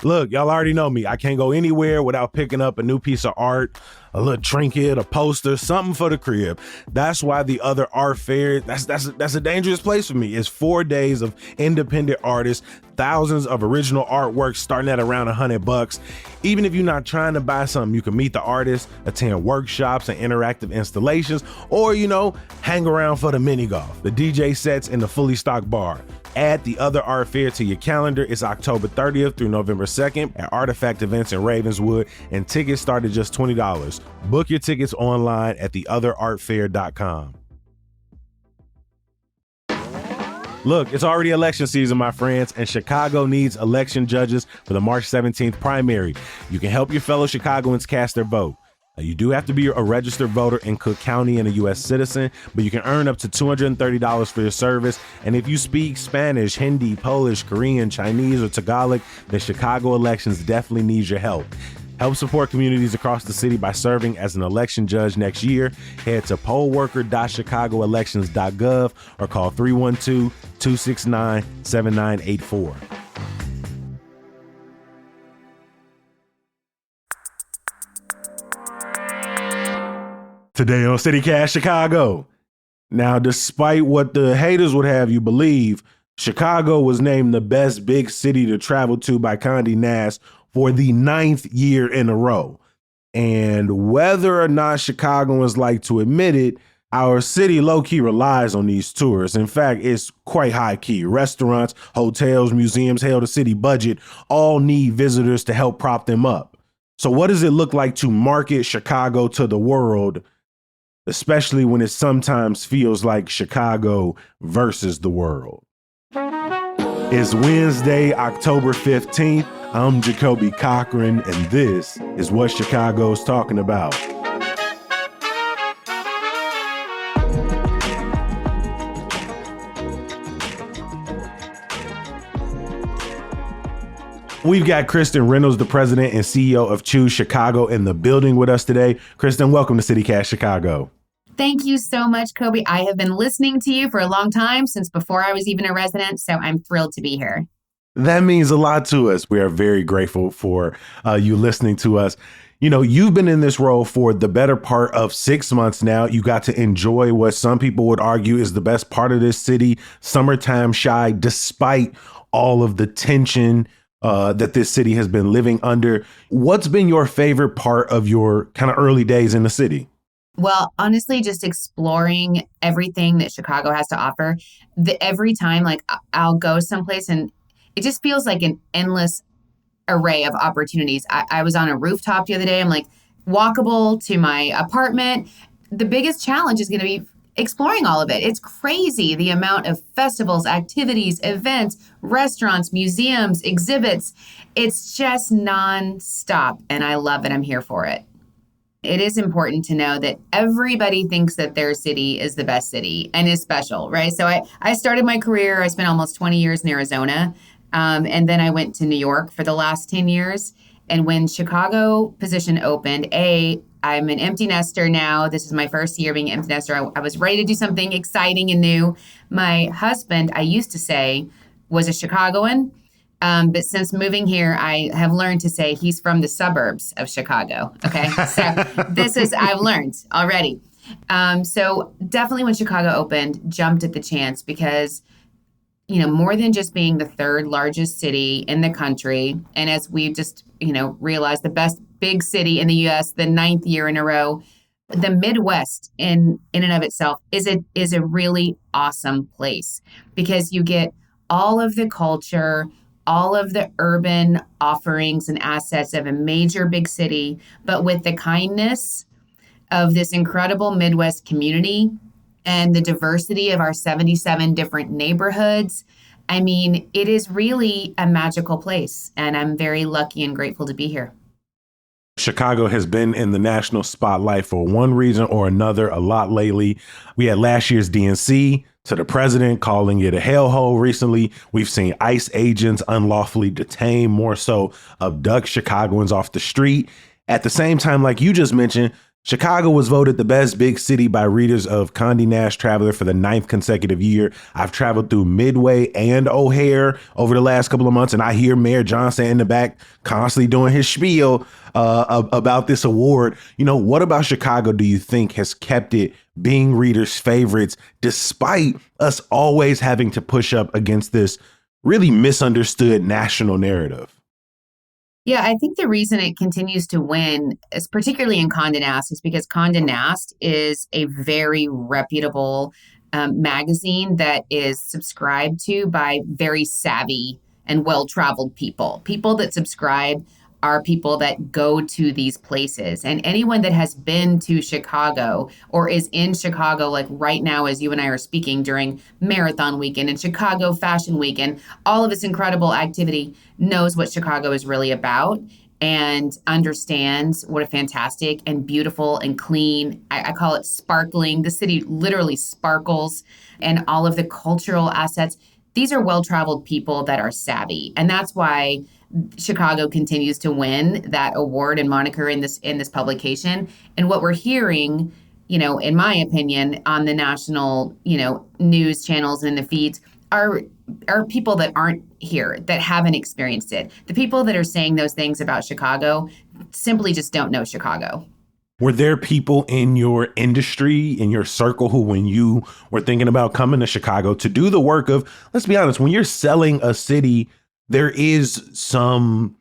Look, y'all already know me. I can't go anywhere without picking up a new piece of art, a little trinket, a poster, something for the crib. That's why the other art fair, that's a dangerous place for me. It's 4 days of independent artists, thousands of original artwork starting at around $100. Even if you're not trying to buy something, you can meet the artists, attend workshops and interactive installations, or, hang around for the mini golf, the DJ sets, and the fully stocked bar. Add the other art fair to your calendar. It's October 30th through November 2nd at Artifact Events in Ravenswood, and tickets start at just $20. Book your tickets online at theotherartfair.com. Look, it's already election season, my friends, and Chicago needs election judges for the March 17th primary. You can help your fellow Chicagoans cast their vote. You do have to be a registered voter in Cook County and a U.S. citizen, but you can earn up to $230 for your service. And if you speak Spanish, Hindi, Polish, Korean, Chinese, or Tagalog, then Chicago elections definitely needs your help. Help support communities across the city by serving as an election judge next year. Head to pollworker.chicagoelections.gov or call 312-269-7984. Today on CityCast Chicago. Now, despite what the haters would have you believe, Chicago was named the best big city to travel to by Condé Nast for the 9th year in a row. And whether or not Chicagoans like to admit it, our city low-key relies on these tours. In fact, it's quite high-key. Restaurants, hotels, museums, hell, the city budget all need visitors to help prop them up. So what does it look like to market Chicago to the world, especially when it sometimes feels like Chicago versus the world? It's Wednesday, October 15th. I'm Jacoby Cochran, and this is what Chicago's talking about. We've got Kristen Reynolds, the president and CEO of Choose Chicago, in the building with us today. Kristen, welcome to CityCast Chicago. Thank you so much, Kobe. I have been listening to you for a long time, since before I was even a resident, so I'm thrilled to be here. That means a lot to us. We are very grateful for you listening to us. You've been in this role for the better part of 6 months now. You got to enjoy what some people would argue is the best part of this city, summertime shy, despite all of the tension that this city has been living under. What's been your favorite part of your kind of early days in the city? Well, honestly, just exploring everything that Chicago has to offer. Every time, I'll go someplace and it just feels like an endless array of opportunities. I was on a rooftop the other day. I'm walkable to my apartment. The biggest challenge is going to be exploring all of it. It's crazy, the amount of festivals, activities, events, restaurants, museums, exhibits. It's just nonstop, and I love it. I'm here for it. It is important to know that everybody thinks that their city is the best city and is special, right? So I started my career, I spent almost 20 years in Arizona, and then I went to New York for the last 10 years. And when Chicago position opened, I'm an empty nester now. This is my first year being an empty nester. I was ready to do something exciting and new. My husband, I used to say, was a Chicagoan. But since moving here, I have learned to say he's from the suburbs of Chicago. Okay. So I've learned already. So definitely when Chicago opened, jumped at the chance because, more than just being the third largest city in the country. And as we've just, realized, the best big city in the U.S., the 9th year in a row, the Midwest in and of itself is a really awesome place because you get all of the culture, all of the urban offerings and assets of a major big city, but with the kindness of this incredible Midwest community and the diversity of our 77 different neighborhoods. I mean, it is really a magical place, and I'm very lucky and grateful to be here. Chicago has been in the national spotlight for one reason or another a lot lately. We had last year's DNC, to the president calling it a hellhole recently. We've seen ICE agents unlawfully detain, more so abduct Chicagoans off the street. At the same time, like you just mentioned, Chicago was voted the best big city by readers of Condé Nast Traveler for the 9th consecutive year. I've traveled through Midway and O'Hare over the last couple of months, and I hear Mayor Johnson in the back constantly doing his spiel about this award. What about Chicago do you think has kept it being readers' favorites, despite us always having to push up against this really misunderstood national narrative? Yeah, I think the reason it continues to win, is particularly in Condé Nast, is because Condé Nast is a very reputable magazine that is subscribed to by very savvy and well-traveled people. People that subscribe are people that go to these places. And anyone that has been to Chicago or is in Chicago, like right now, as you and I are speaking during Marathon Weekend and Chicago Fashion Week and all of this incredible activity, knows what Chicago is really about and understands what a fantastic and beautiful and clean, I call it sparkling. The city literally sparkles, and all of the cultural assets. These are well-traveled people that are savvy. And that's why Chicago continues to win that award and moniker in this publication. And what we're hearing, in my opinion, on the national, news channels and the feeds are people that aren't here, that haven't experienced it. The people that are saying those things about Chicago simply just don't know Chicago. Were there people in your industry, in your circle, who, when you were thinking about coming to Chicago to do the work of, let's be honest, when you're selling a city, there is some,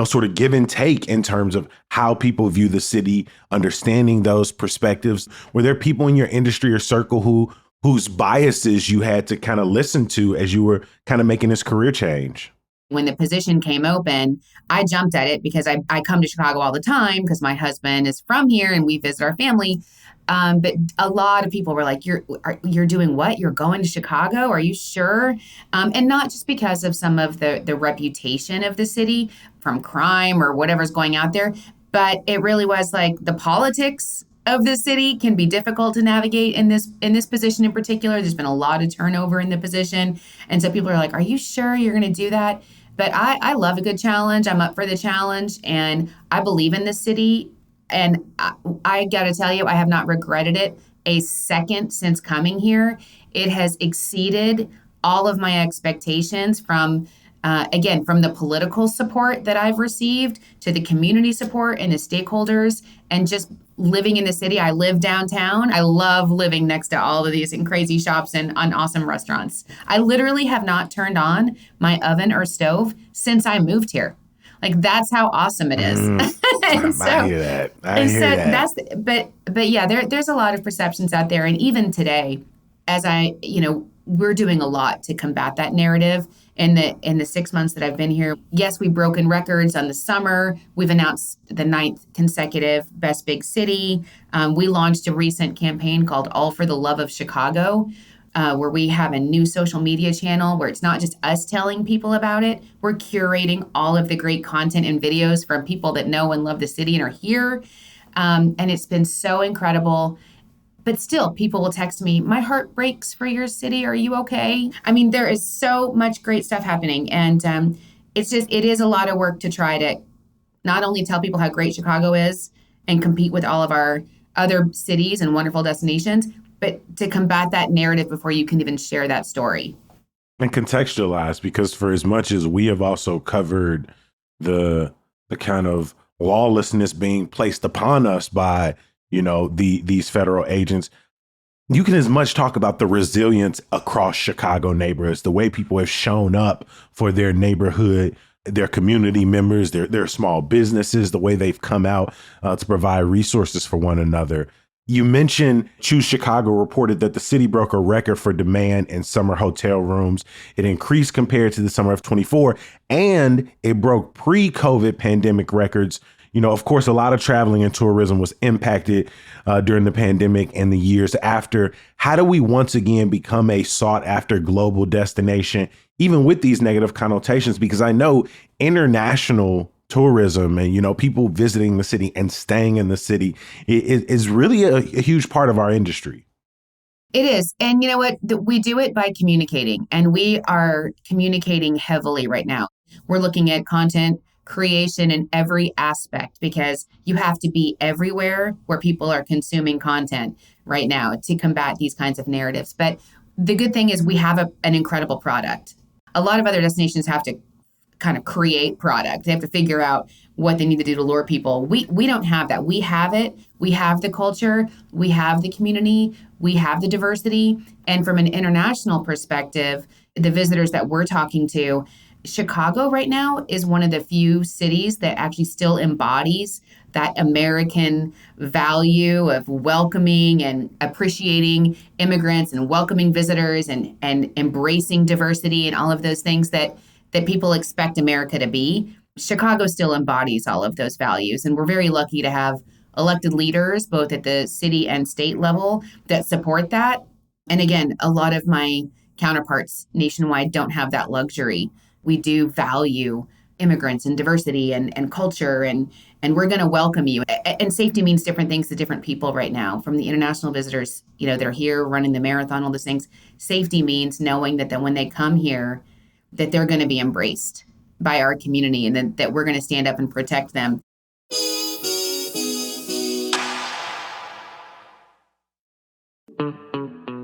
sort of give and take in terms of how people view the city, understanding those perspectives? Were there people in your industry or circle whose biases you had to kind of listen to as you were kind of making this career change? When the position came open, I jumped at it because I come to Chicago all the time because my husband is from here and we visit our family. But a lot of people were like, you're doing what? You're going to Chicago? Are you sure? And not just because of some of the reputation of the city from crime or whatever's going out there, but it really was like the politics of the city can be difficult to navigate in this position in particular. There's been a lot of turnover in the position. And so people are like, are you sure you're going to do that? But I love a good challenge. I'm up for the challenge, and I believe in the city. And I got to tell you, I have not regretted it a second since coming here. It has exceeded all of my expectations from the political support that I've received to the community support and the stakeholders, and just living in the city. I live downtown. I love living next to all of these crazy shops and awesome restaurants. I literally have not turned on my oven or stove since I moved here. Like, that's how awesome it is. I hear that. I hear that. But yeah, there's a lot of perceptions out there. And even today, as we're doing a lot to combat that narrative. In the 6 months that I've been here, yes, we've broken records on the summer. We've announced the 9th consecutive Best Big City. We launched a recent campaign called All for the Love of Chicago, where we have a new social media channel where it's not just us telling people about it. We're curating all of the great content and videos from people that know and love the city and are here. And it's been so incredible. But still, people will text me, my heart breaks for your city. Are you okay? I mean, there is so much great stuff happening. And it is a lot of work to try to not only tell people how great Chicago is and compete with all of our other cities and wonderful destinations, but to combat that narrative before you can even share that story. And contextualize, because for as much as we have also covered the kind of lawlessness being placed upon us by these federal agents, you can as much talk about the resilience across Chicago neighborhoods, the way people have shown up for their neighborhood, their community members, their small businesses, the way they've come out to provide resources for one another. You mentioned Choose Chicago reported that the city broke a record for demand in summer hotel rooms. It increased compared to the summer of 24, and it broke pre-COVID pandemic records. Of course, a lot of traveling and tourism was impacted during the pandemic and the years after. How do we once again become a sought after global destination, even with these negative connotations? Because I know international tourism and, people visiting the city and staying in the city is really a huge part of our industry. It is. And you know what? We do it by communicating, and we are communicating heavily right now. We're looking at content creation in every aspect, because you have to be everywhere where people are consuming content right now to combat these kinds of narratives. But the good thing is we have an incredible product. A lot of other destinations have to kind of create product. They have to figure out what they need to do to lure people. We don't have that. We have it. We have the culture. We have the community. We have the diversity. And from an international perspective, the visitors that we're talking to, Chicago right now is one of the few cities that actually still embodies that American value of welcoming and appreciating immigrants and welcoming visitors and embracing diversity and all of those things that people expect America to be. Chicago still embodies all of those values. And we're very lucky to have elected leaders, both at the city and state level, that support that. And again, a lot of my counterparts nationwide don't have that luxury. We do value immigrants and diversity and culture, and we're going to welcome you. And safety means different things to different people right now. From the international visitors, they're here running the marathon, all those things. Safety means knowing that when they come here, that they're going to be embraced by our community and that we're going to stand up and protect them.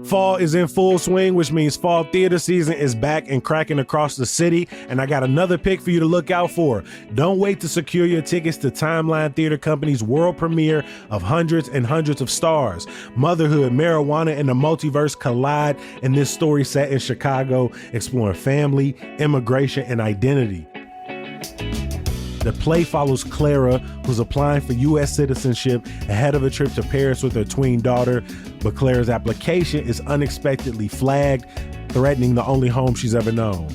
Fall is in full swing, which means fall theater season is back and cracking across the city. And I got another pick for you to look out for. Don't wait to secure your tickets to Timeline Theater Company's world premiere of Hundreds and Hundreds of Stars. Motherhood, marijuana, and the multiverse collide in this story set in Chicago, exploring family, immigration, and identity. The play follows Clara, who's applying for U.S. citizenship ahead of a trip to Paris with her tween daughter, but Clara's application is unexpectedly flagged, threatening the only home she's ever known.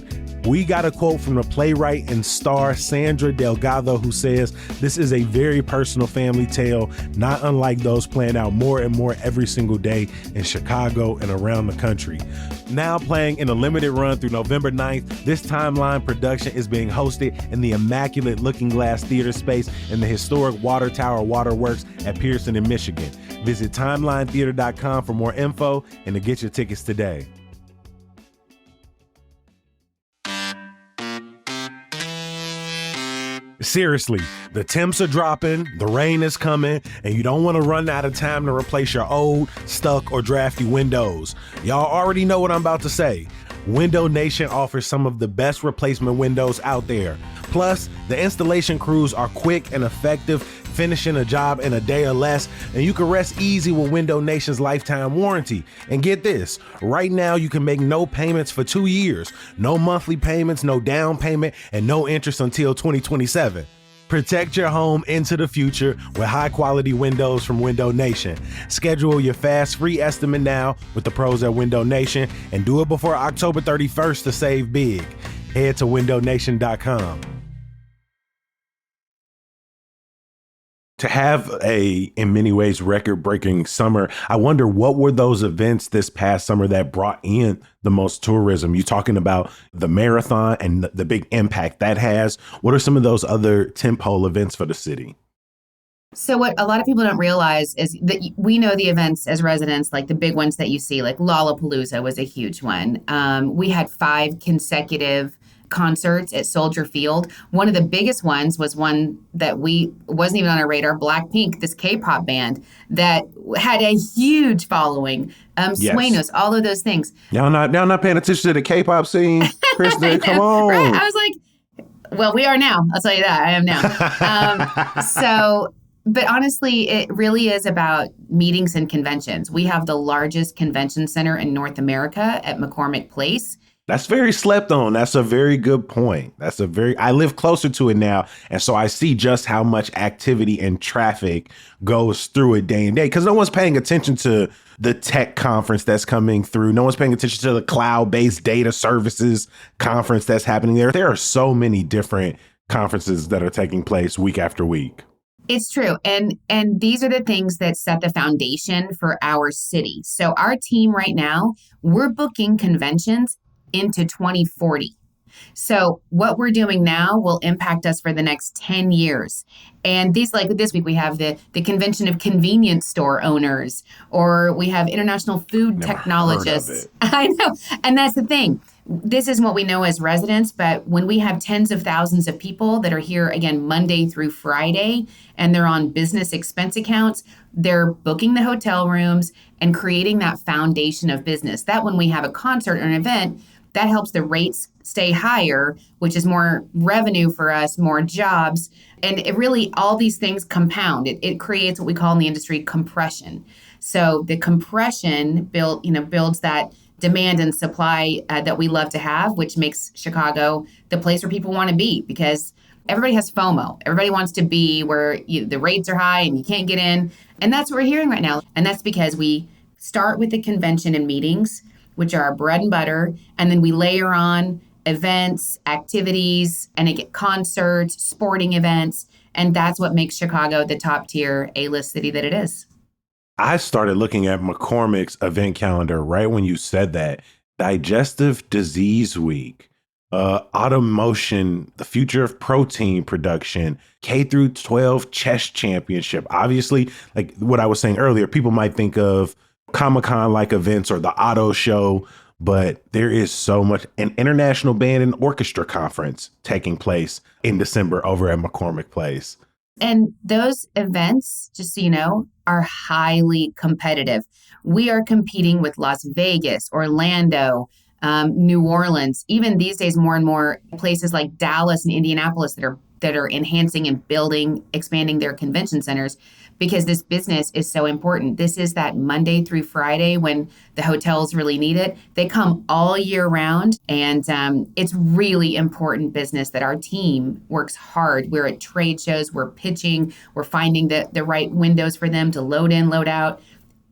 We got a quote from the playwright and star Sandra Delgado, who says, "This is a very personal family tale, not unlike those playing out more and more every single day in Chicago and around the country." Now playing in a limited run through November 9th, this Timeline production is being hosted in the immaculate Looking Glass Theater space in the historic Water Tower Waterworks at Pearson in Michigan. Visit timelinetheater.com for more info and to get your tickets today. Seriously, the temps are dropping, the rain is coming, and you don't want to run out of time to replace your old, stuck, or drafty windows. Y'all already know what I'm about to say. Window Nation offers some of the best replacement windows out there. Plus, the installation crews are quick and effective, finishing a job in a day or less, and you can rest easy with Window Nation's lifetime warranty. And get this, right now you can make no payments for 2 years, no monthly payments, no down payment, and no interest until 2027. Protect your home into the future with high-quality windows from Window Nation. Schedule your fast free estimate now with the pros at Window Nation and do it before October 31st to save big. Head to windownation.com. To have in many ways, record-breaking summer, I wonder what were those events this past summer that brought in the most tourism? You talking about the marathon and the big impact that has. What are some of those other tentpole events for the city? So what a lot of people don't realize is that we know the events as residents, like the big ones that you see, like Lollapalooza was a huge one. We had 5 consecutive concerts at Soldier Field. One of the biggest ones was one that wasn't even on our radar, Blackpink, this K-pop band that had a huge following. Yes. Sueños, all of those things. Y'all not paying attention to the K-pop scene, Kristen. Come on. Right? I was like, well, we are now. I'll tell you that. I am now. But honestly, it really is about meetings and conventions. We have the largest convention center in North America at McCormick Place. That's very slept on. That's a very good point. I live closer to it now. And so I see just how much activity and traffic goes through it day and day, because no one's paying attention to the tech conference that's coming through. No one's paying attention to the cloud-based data services conference that's happening there. There are so many different conferences that are taking place week after week. It's true. And these are the things that set the foundation for our city. So our team right now, we're booking conventions into 2040. So what we're doing now will impact us for the next 10 years. And these, like this week, we have the convention of convenience store owners, or we have international food Never heard of technologists. it. I know. And that's the thing. This is what we know as residents, but when we have tens of thousands of people that are here again Monday through Friday, and they're on business expense accounts, they're booking the hotel rooms and creating that foundation of business. That when we have a concert or an event, that helps the rates stay higher, which is more revenue for us, more jobs. And it really, all these things compound. It creates what we call in the industry compression. So the compression builds that demand and supply that we love to have, which makes Chicago the place where people want to be, because everybody has FOMO. Everybody wants to be where the rates are high and you can't get in. And that's what we're hearing right now. And that's because we start with the convention and meetings, which are our bread and butter, and then we layer on events, activities, and concerts, sporting events, and that's what makes Chicago the top tier A-list city that it is. I started looking at McCormick's event calendar right when you said that. Digestive Disease Week, Automotion, the future of protein production, K through 12 chess championship. Obviously, like what I was saying earlier, people might think of Comic-Con like events or the auto show, but there is so much. An international band and orchestra conference taking place in December over at McCormick Place. And those events, just so you know, are highly competitive. We are competing with Las Vegas, Orlando, New Orleans, even these days more and more places like Dallas and Indianapolis that are enhancing and building, expanding their convention centers, because this business is so important. This is that Monday through Friday when the hotels really need it. They come all year round, and it's really important business that our team works hard. We're at trade shows, we're pitching, we're finding the right windows for them to load in, load out.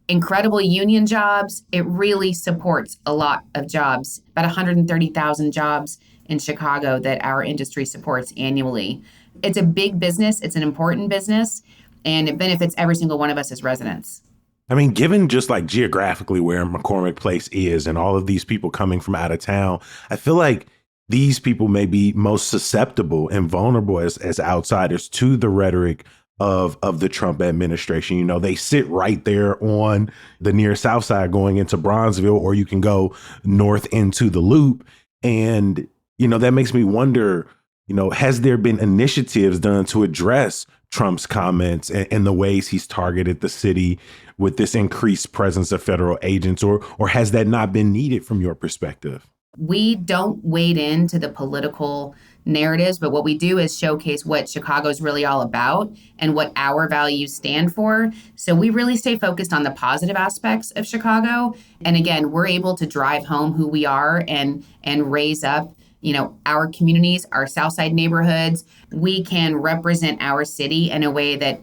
Incredible union jobs. It really supports a lot of jobs, about 130,000 jobs in Chicago that our industry supports annually. It's a big business. It's an important business, and it benefits every single one of us as residents. I mean, given just like geographically where McCormick Place is and all of these people coming from out of town, I feel like these people may be most susceptible and vulnerable as outsiders to the rhetoric of the Trump administration. You know, they sit right there on the near south side going into Bronzeville, or you can go north into the Loop. And, you know, that makes me wonder, you know, has there been initiatives done to address Trump's comments and the ways he's targeted the city with this increased presence of federal agents, or has that not been needed from your perspective? We don't wade into the political narratives, but what we do is showcase what Chicago's really all about and what our values stand for. So we really stay focused on the positive aspects of Chicago. And again, we're able to drive home who we are and raise up, you know, our communities, our Southside neighborhoods. We can represent our city in a way that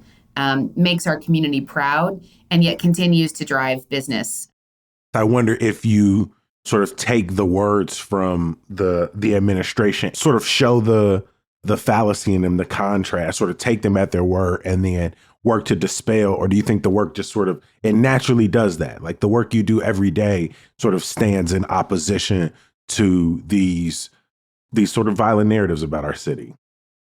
makes our community proud and yet continues to drive business. I wonder if you sort of take the words from the administration, sort of show the fallacy in them, the contrast, sort of take them at their word and then work to dispel? Or do you think the work just sort of, it naturally does that? Like the work you do every day sort of stands in opposition to these sort of violent narratives about our city?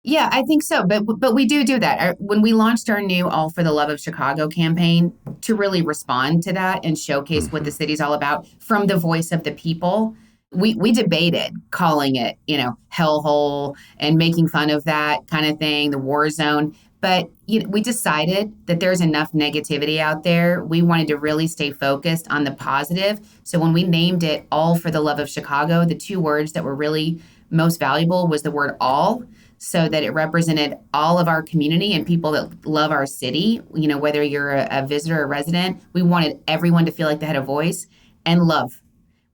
Yeah, I think so. But we do that. When we launched our new All for the Love of Chicago campaign to really respond to that and showcase what the city's all about from the voice of the people, we debated calling it, you know, hellhole and making fun of that kind of thing, the war zone. But we decided that there's enough negativity out there. We wanted to really stay focused on the positive. So when we named it All for the Love of Chicago, the two words that were really most valuable was the word all, so that it represented all of our community and people that love our city. You know, whether you're a visitor or resident, we wanted everyone to feel like they had a voice, and love.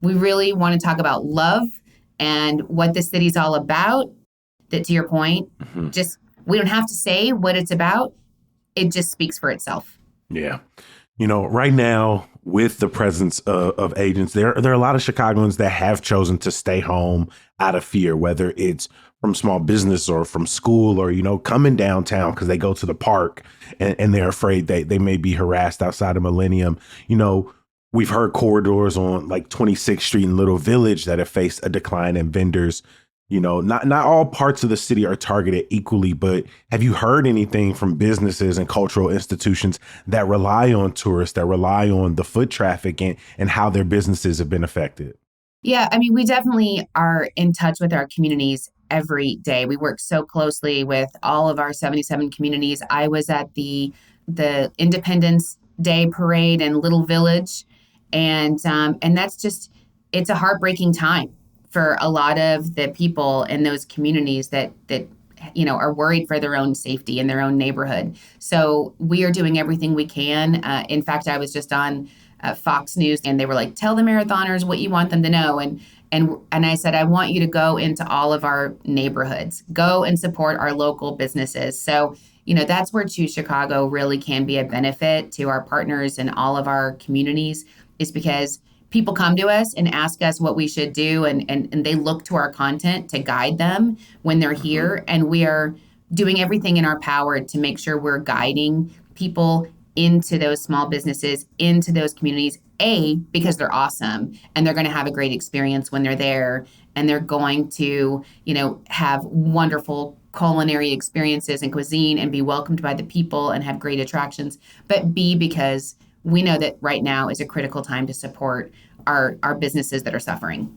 We really want to talk about love and what the city's all about. That, to your point, just we don't have to say what it's about. It just speaks for itself. Yeah. You know, right now, with the presence of agents, there are a lot of Chicagoans that have chosen to stay home out of fear, whether it's from small business or from school, or, you know, coming downtown because they go to the park and they're afraid they may be harassed outside of Millennium. You know, we've heard corridors on like 26th Street in Little Village that have faced a decline in vendors Not all parts of the city are targeted equally, but have you heard anything from businesses and cultural institutions that rely on tourists, that rely on the foot traffic and how their businesses have been affected? Yeah, I mean, we definitely are in touch with our communities every day. We work so closely with all of our 77 communities. I was at the Independence Day parade in Little Village, and that's just it's a heartbreaking time for a lot of the people in those communities that are worried for their own safety in their own neighborhood. So we are doing everything we can. In fact, I was just on Fox News, and they were like, "Tell the marathoners what you want them to know." And I said, "I want you to go into all of our neighborhoods, go and support our local businesses." So that's where Choose Chicago really can be a benefit to our partners and all of our communities, is because people come to us and ask us what we should do, and they look to our content to guide them when they're here, and we are doing everything in our power to make sure we're guiding people into those small businesses, into those communities, because they're awesome and they're going to have a great experience when they're there, and they're going to, have wonderful culinary experiences and cuisine and be welcomed by the people and have great attractions, but B, because we know that right now is a critical time to support our businesses that are suffering.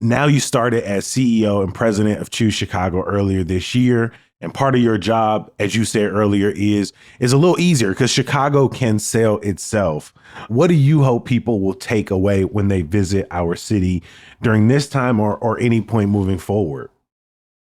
Now you started as CEO and president of Choose Chicago earlier this year. And part of your job, as you said earlier, is a little easier because Chicago can sell itself. What do you hope people will take away when they visit our city during this time or any point moving forward?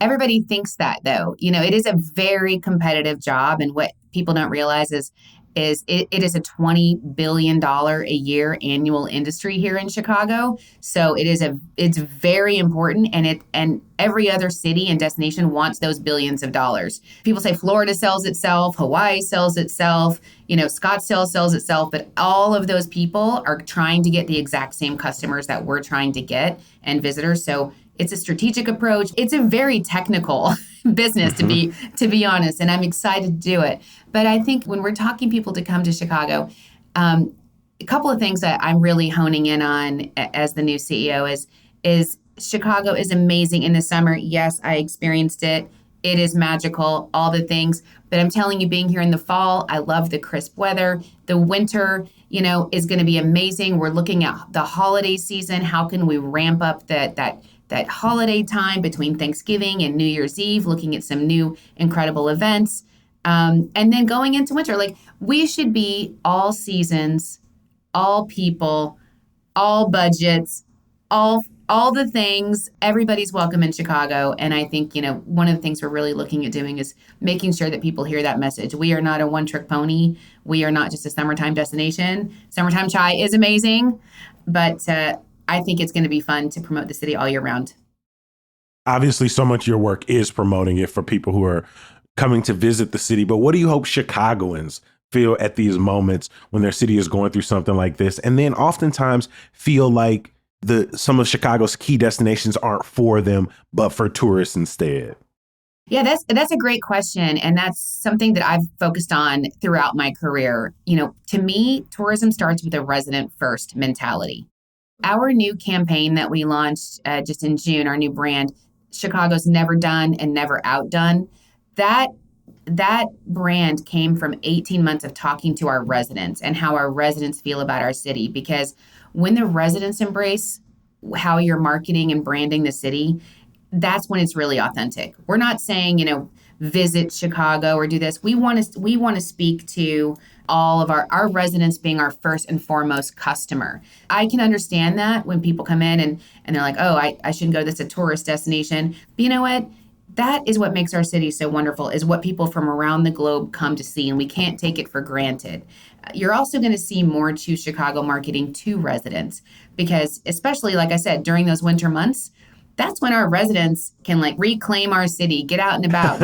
Everybody thinks that, though. It is a very competitive job, and what people don't realize is it is a $20 billion a year annual industry here in Chicago. So it's very important, and every other city and destination wants those billions of dollars. People say Florida sells itself, Hawaii sells itself, Scottsdale sells itself, but all of those people are trying to get the exact same customers that we're trying to get and visitors. So it's a strategic approach. It's a very technical business, to be honest, and I'm excited to do it. But I think when we're talking people to come to Chicago, a couple of things that I'm really honing in on as the new CEO is Chicago is amazing in the summer. Yes, I experienced it. It is magical, all the things. But I'm telling you, being here in the fall, I love the crisp weather. The winter, is going to be amazing. We're looking at the holiday season. How can we ramp up that holiday time between Thanksgiving and New Year's Eve, looking at some new incredible events. And then going into winter, like we should be all seasons, all people, all budgets, all the things. Everybody's welcome in Chicago. And I think, one of the things we're really looking at doing is making sure that people hear that message. We are not a one-trick pony. We are not just a summertime destination. Summertime chai is amazing, but I think it's going to be fun to promote the city all year round. Obviously, so much of your work is promoting it for people who are coming to visit the city. But what do you hope Chicagoans feel at these moments when their city is going through something like this? And then oftentimes feel like some of Chicago's key destinations aren't for them, but for tourists instead. Yeah, that's a great question. And that's something that I've focused on throughout my career. To me, tourism starts with a resident first mentality. Our new campaign that we launched just in June, our new brand, Chicago's Never Done and Never Outdone, that brand came from 18 months of talking to our residents and how our residents feel about our city. Because when the residents embrace how you're marketing and branding the city, that's when it's really authentic. We're not saying, visit Chicago or do this. We want to speak to all of our residents being our first and foremost customer. I can understand that when people come in and they're like, oh, I shouldn't go to this, a tourist destination. But you know what? That is what makes our city so wonderful, is what people from around the globe come to see, and we can't take it for granted. You're also going to see more Choose Chicago marketing to residents because, especially, like I said, during those winter months, that's when our residents can reclaim our city, get out and about,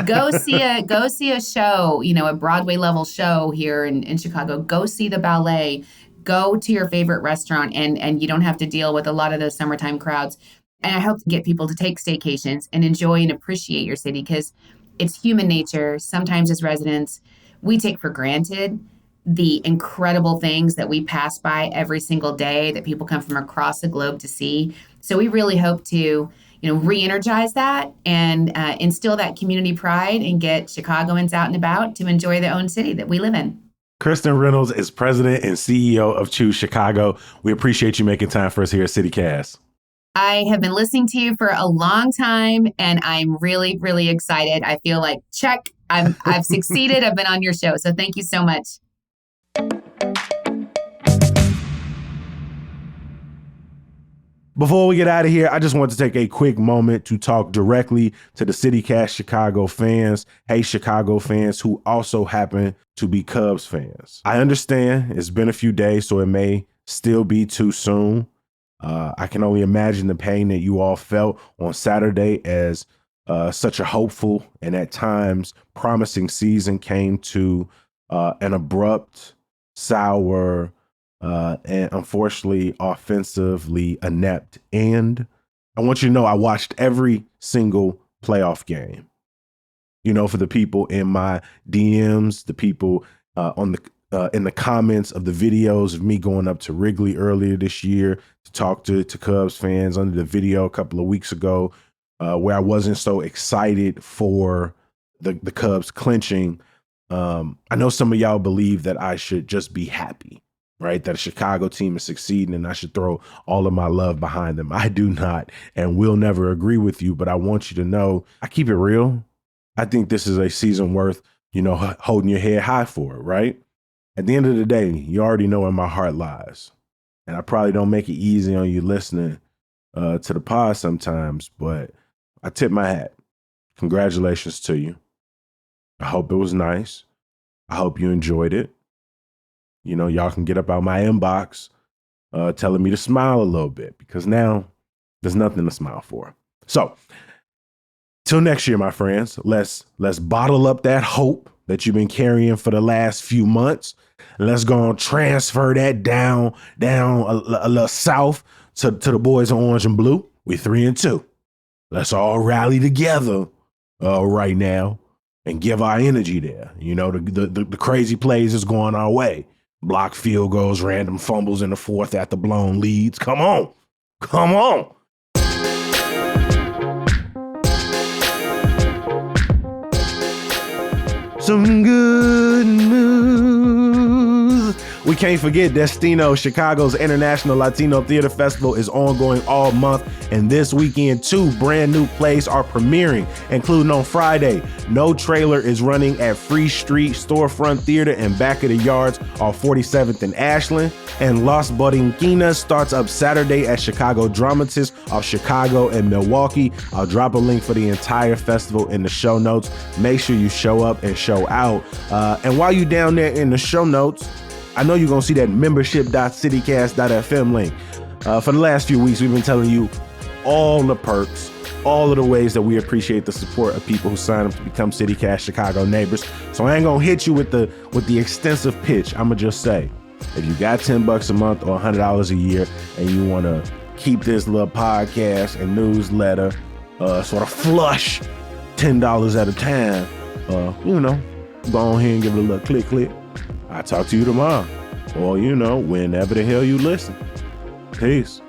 go see a show, a Broadway level show here in Chicago, go see the ballet, go to your favorite restaurant, and you don't have to deal with a lot of those summertime crowds. And I hope to get people to take staycations and enjoy and appreciate your city, because it's human nature. Sometimes as residents, we take for granted the incredible things that we pass by every single day that people come from across the globe to see. So we really hope to, re-energize that and instill that community pride and get Chicagoans out and about to enjoy their own city that we live in. Kristen Reynolds is president and CEO of Choose Chicago. We appreciate you making time for us here at CityCast. I have been listening to you for a long time, and I'm really, really excited. I feel like, check, I've succeeded. I've been on your show. So thank you so much. Before we get out of here, I just want to take a quick moment to talk directly to the CityCast Chicago fans. Hey, Chicago fans who also happen to be Cubs fans. I understand it's been a few days, so it may still be too soon. I can only imagine the pain that you all felt on Saturday as such a hopeful and at times promising season came to an abrupt, sour, and unfortunately offensively inept end. I want you to know I watched every single playoff game. For the people in my DMs, the people in the comments of the videos of me going up to Wrigley earlier this year to talk to Cubs fans, under the video a couple of weeks ago where I wasn't so excited for the Cubs clinching. I know some of y'all believe that I should just be happy, right? That a Chicago team is succeeding and I should throw all of my love behind them. I do not and will never agree with you, but I want you to know I keep it real. I think this is a season worth, holding your head high for, right? At the end of the day, you already know where my heart lies. And I probably don't make it easy on you listening to the pod sometimes, but I tip my hat. Congratulations to you. I hope it was nice. I hope you enjoyed it. Y'all can get up out my inbox telling me to smile a little bit because now there's nothing to smile for. So till next year, my friends, let's bottle up that hope that you've been carrying for the last few months. And let's go and transfer that down a little south to the boys in orange and blue. We're 3-2. Let's all rally together right now and give our energy there. The crazy plays is going our way. Block field goals, random fumbles in the fourth after blown leads. Come on. Some good news. We can't forget Destino, Chicago's International Latino Theater Festival is ongoing all month. And this weekend, 2 brand new plays are premiering, including on Friday. No Trailer is running at Free Street Storefront Theater and Back of the Yards off 47th and Ashland. And Las Borinquinas starts up Saturday at Chicago Dramatists off Chicago and Milwaukee. I'll drop a link for the entire festival in the show notes. Make sure you show up and show out. And while you're down there in the show notes, I know you're going to see that membership.citycast.fm link. For the last few weeks, we've been telling you all the perks, all of the ways that we appreciate the support of people who sign up to become CityCast Chicago neighbors. So I ain't going to hit you with the extensive pitch. I'm going to just say, if you got $10 a month or $100 a year and you want to keep this little podcast and newsletter sort of flush $10 at a time, go on here and give it a little click. I'll talk to you tomorrow or, whenever the hell you listen. Peace.